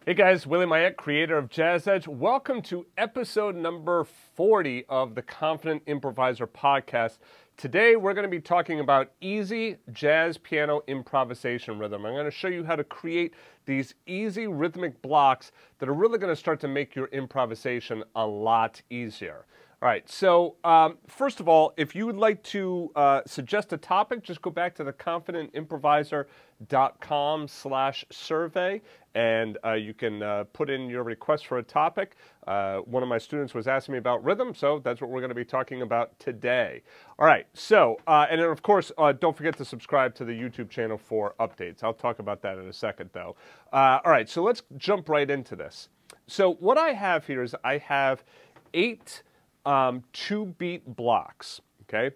Hey guys, Willie Mayette, creator of JAZZEDGE. Welcome to episode number 40 of the Confident Improviser podcast. Today we're going to be talking about easy jazz piano improvisation rhythm. I'm going to show you how to create these easy rhythmic blocks that are really going to start to make your improvisation a lot easier. All right, so first of all, if you would like to suggest a topic, just go back to the confidentimproviser.com/survey and you can put in your request for a topic. One of my students was asking me about rhythm, so that's what we're going to be talking about today. All right, so, and then of course, don't forget to subscribe to the YouTube channel for updates. I'll talk about that in a second, though. All right, so let's jump right into this. So what I have here is I have 8 2-beat blocks, okay?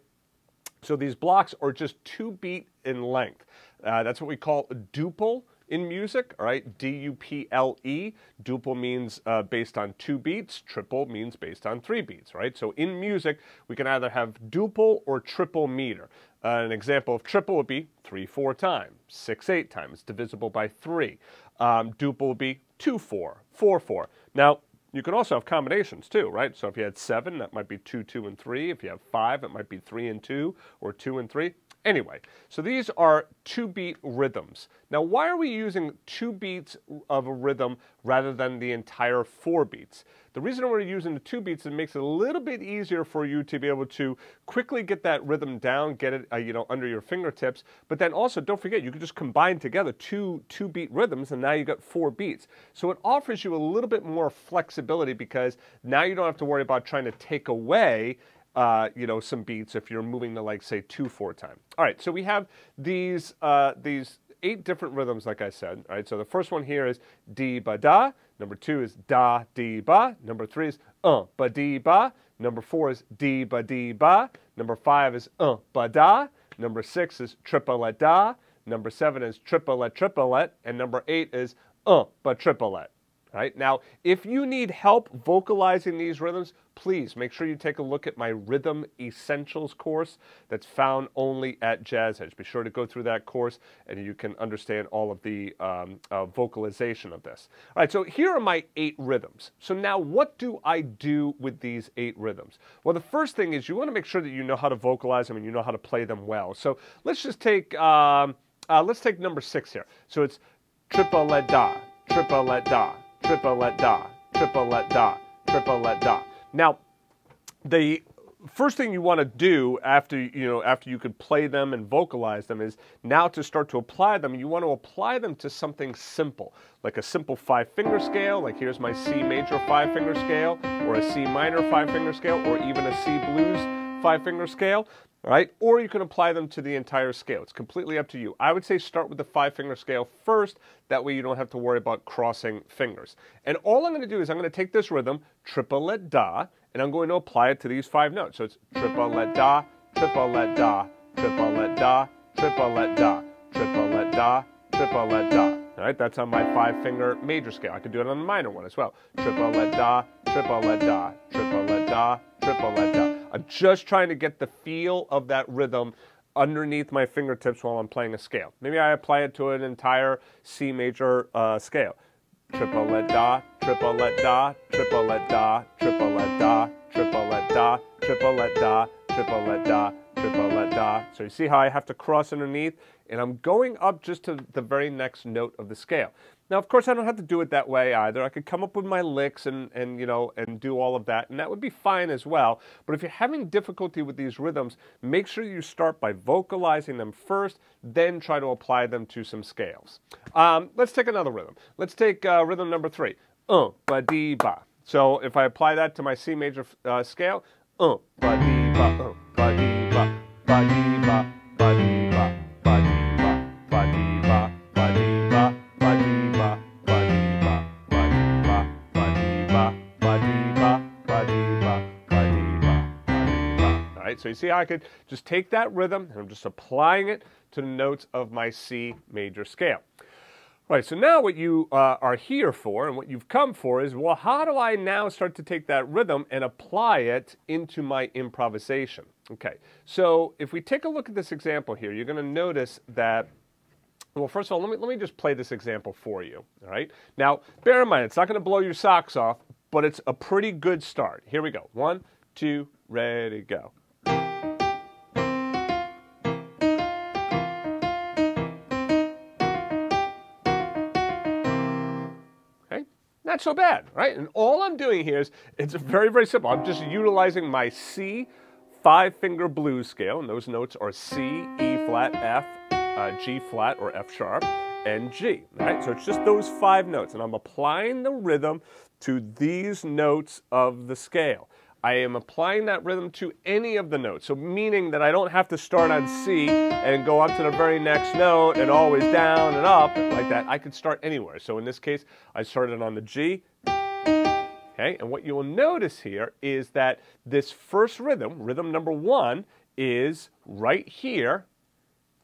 So these blocks are just 2 beat in length. That's what we call a duple in music, all right? D-U-P-L-E. Duple means based on 2 beats. Triple means based on 3 beats, right? So in music, we can either have duple or triple meter. An example of triple would be 3-4 times, 6-8 times, divisible by 3. Duple would be 2-4, 4-4. Now, you can also have combinations too, right? So if you had 7, that might be 2, 2, and 3. If you have 5, it might be 3 and 2 or 2 and 3. Anyway, so these are 2-beat rhythms. Now, why are we using 2 beats of a rhythm rather than the entire 4 beats? The reason we're using the 2 beats is it makes it a little bit easier for you to be able to quickly get that rhythm down, get it under your fingertips. But then also, don't forget, you can just combine together 2 2-beat rhythms, and now you got 4 beats. So it offers you a little bit more flexibility because now you don't have to worry about trying to take away some beats if you're moving to, like, say, 2-4 time. All right, so we have these 8 different rhythms, like I said. All right, so the first one here is di-ba-da. Number 2 is da-di-ba. Number 3 is ba-di-ba. Number 4 is di-ba-di-ba. Number 5 is ba-da. Number 6 is triple-a-da. Number 7 is triple-a-triple-et. And number 8 is ba-triple-et. Right? Now, if you need help vocalizing these rhythms, please make sure you take a look at my Rhythm Essentials course that's found only at JAZZEDGE. Be sure to go through that course and you can understand all of the vocalization of this. All right, so here are my 8 rhythms. So now what do I do with these 8 rhythms? Well, the first thing is you want to make sure that you know how to vocalize them and you know how to play them well. So let's just take, number 6 here. So it's triple-a-da, triple-a-da, triple-a-da, triple-a-da, triple-a-da. Now, the first thing you want to do after you could play them and vocalize them is now to start to apply them. You want to apply them to something simple, like a simple 5-finger scale, like here's my C major 5-finger scale, or a C minor 5-finger scale, or even a C blues 5-finger scale. All right, or you can apply them to the entire scale. It's completely up to you. I would say start with the 5-finger scale first. That way you don't have to worry about crossing fingers. And all I'm going to do is I'm going to take this rhythm, triple-a-da, and I'm going to apply it to these 5 notes. So it's triple-a-da, triple-a-da, triple-a-da, triple-a-da, triple-a-da, triple-a-da. All right, that's on my 5-finger major scale. I could do it on the minor one as well. Triple-a-da, triple-a-da, triple-a-da, triple-a-da. I'm just trying to get the feel of that rhythm underneath my fingertips while I'm playing a scale. Maybe I apply it to an entire C major scale. Triple-a-da, triple-a-da, triple-a-da, triple-a-da, triple-a-da, triple-a-da, triple-a-da, triple-a-da. So you see how I have to cross underneath? And I'm going up just to the very next note of the scale. Now, of course, I don't have to do it that way either. I could come up with my licks and do all of that, and that would be fine as well. But if you're having difficulty with these rhythms, make sure you start by vocalizing them first, then try to apply them to some scales. Let's take another rhythm. Let's take rhythm number 3, ba-dee-ba. So if I apply that to my C major scale, ba-dee-ba, ba-dee-ba, ba-dee-ba, ba-dee-ba, ba-dee-ba, ba-dee-ba, ba-dee-ba, ba-dee-ba, ba-dee-ba, ba-dee-ba, ba-dee-ba, ba-dee-ba, ba-dee-ba, ba-dee-ba, ba-dee-ba. All right, so you see how I could just take that rhythm and I'm just applying it to the notes of my C major scale. All right, so now what you are here for and what you've come for is, well, how do I now start to take that rhythm and apply it into my improvisation? Okay, so if we take a look at this example here, you're going to notice that Well, first of all, let me just play this example for you, all right? Now, bear in mind, it's not going to blow your socks off, but it's a pretty good start. Here we go. 1, 2, ready, go. Okay, not so bad, right? And all I'm doing here is, it's very, very simple. I'm just utilizing my C 5-finger blues scale, and those notes are C, E flat, F, G flat or F sharp, and G, right? So it's just those 5 notes, and I'm applying the rhythm to these notes of the scale. I am applying that rhythm to any of the notes, so meaning that I don't have to start on C and go up to the very next note and always down and up like that. I could start anywhere. So in this case, I started on the G. Okay, and what you will notice here is that this first rhythm, rhythm number 1, is right here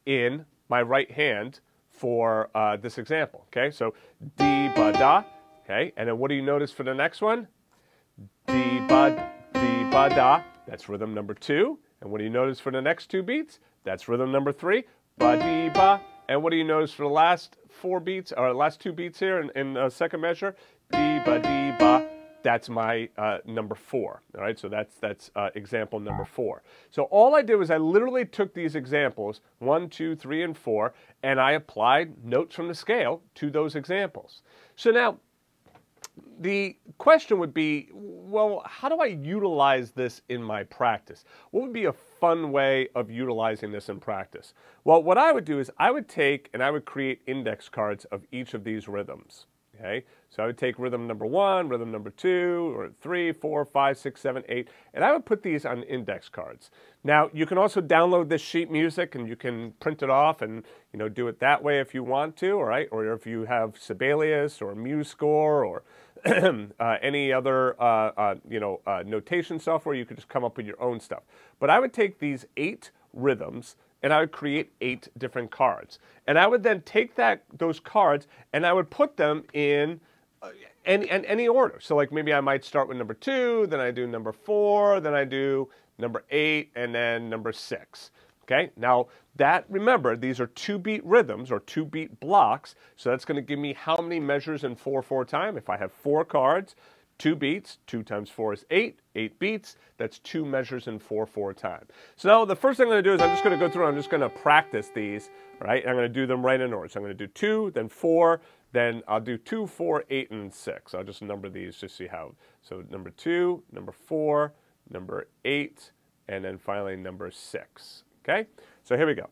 in my right hand for this example. Okay, so D, ba, da. Okay, and then what do you notice for the next one? D, ba, da. That's rhythm number 2. And what do you notice for the next 2 beats? That's rhythm number 3. Ba, dee, ba. And what do you notice for the last 4 beats, or last 2 beats here in second measure? Dee, ba, dee, ba. That's my number 4, all right? So that's example number 4. So all I did was I literally took these examples, 1, 2, 3, and 4, and I applied notes from the scale to those examples. So now, the question would be, well, how do I utilize this in my practice? What would be a fun way of utilizing this in practice? Well, what I would do is I would take and I would create index cards of each of these rhythms. Okay, so I would take rhythm number 1, rhythm number 2, or 3, 4, 5, 6, 7, 8, and I would put these on index cards. Now, you can also download this sheet music and you can print it off and, you know, do it that way if you want to, all right? Or if you have Sibelius or MuseScore or any other, notation software, you could just come up with your own stuff. But I would take these 8 rhythms and I would create 8 different cards. And I would then take those cards and I would put them in any order. So like maybe I might start with number 2, then I do number 4, then I do number 8, and then number 6. Okay, now remember, these are 2-beat rhythms or 2-beat blocks. So that's going to give me how many measures in 4/4 time? If I have 4 cards, 2 beats, 2 times 4 is 8, 8 beats, that's 2 measures in 4/4 time. So now the first thing I'm going to do is I'm just going to go through and I'm just going to practice these, right? I'm going to do them right in order. So I'm going to do 2, then 4, then I'll do 2, 4, 8, and 6. I'll just number these just to see how. So number 2, number 4, number 8, and then finally number 6. Okay? So here we go.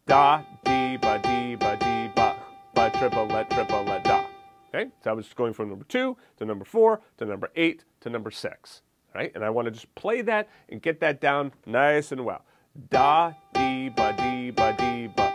Da, dee, ba, dee, ba, dee, ba, ba, triplet, da. Okay, so I was just going from number 2 to number 4 to number 8 to number 6, right? And I want to just play that and get that down nice and well. Da, dee, ba, dee, ba, dee, ba,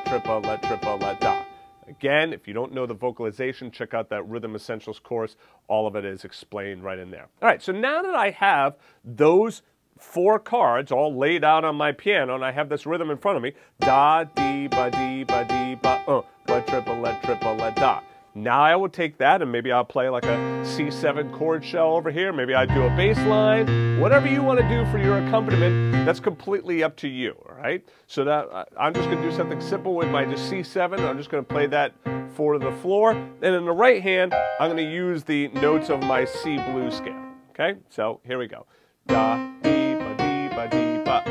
triplet, da. Again, if you don't know the vocalization, check out that Rhythm Essentials course. All of it is explained right in there. All right, so now that I have those 4 cards all laid out on my piano and I have this rhythm in front of me, da, dee, ba, dee, ba, dee, ba, triplet, da. Now I will take that and maybe I'll play like a C7 chord shell over here. Maybe I do a bass line. Whatever you want to do for your accompaniment, that's completely up to you, all right? So that I'm just going to do something simple with my just C7. I'm just going to play that 4 to the floor. And in the right hand, I'm going to use the notes of my C blues scale, okay? So here we go. Da, dee, ba, dee, ba, dee, ba,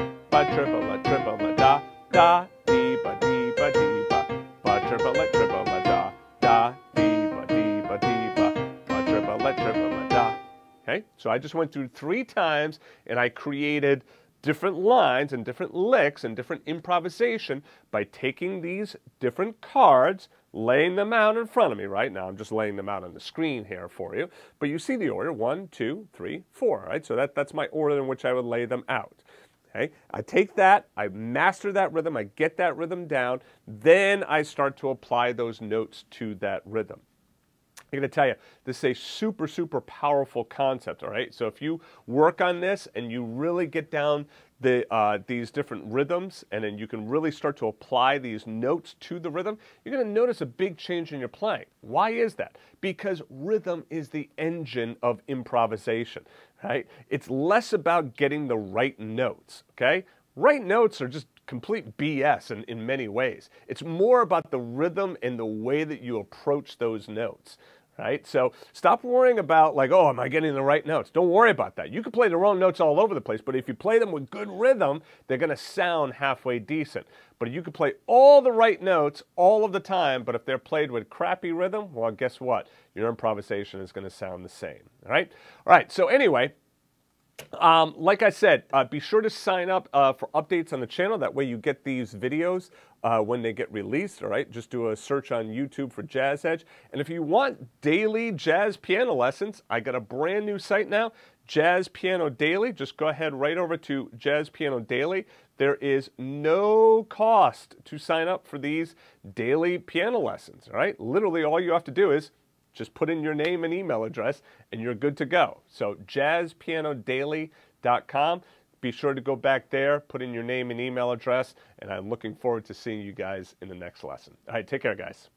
triplet, da, da, dee, ba, dee, ba, dee, ba, triplet, da, da, dee, ba, dee, ba, dee, ba, triplet, da. Okay, so I just went through 3 times and I created different lines and different licks and different improvisation by taking these different cards, laying them out in front of me. Right now I'm just laying them out on the screen here for you, but you see the order 1, 2, 3, 4, right? So that's my order in which I would lay them out. Okay, I take that, I master that rhythm, I get that rhythm down, then I start to apply those notes to that rhythm. I'm going to tell you, this is a super, super powerful concept, all right? So if you work on this and you really get down these different rhythms and then you can really start to apply these notes to the rhythm, you're going to notice a big change in your playing. Why is that? Because rhythm is the engine of improvisation, right? It's less about getting the right notes, okay? Right notes are just complete BS in many ways. It's more about the rhythm and the way that you approach those notes. Right? So stop worrying about like, oh, am I getting the right notes? Don't worry about that. You can play the wrong notes all over the place, but if you play them with good rhythm, they're going to sound halfway decent. But you can play all the right notes all of the time, but if they're played with crappy rhythm, well, guess what? Your improvisation is going to sound the same. All right? All right, so anyway, like I said, be sure to sign up for updates on the channel. That way you get these videos when they get released, all right? Just do a search on YouTube for Jazz Edge. And if you want daily jazz piano lessons, I got a brand new site now, Jazz Piano Daily. Just go ahead right over to Jazz Piano Daily. There is no cost to sign up for these daily piano lessons, all right? Literally all you have to do is just put in your name and email address, and you're good to go. So jazzpianodaily.com. Be sure to go back there, put in your name and email address, and I'm looking forward to seeing you guys in the next lesson. All right, take care, guys.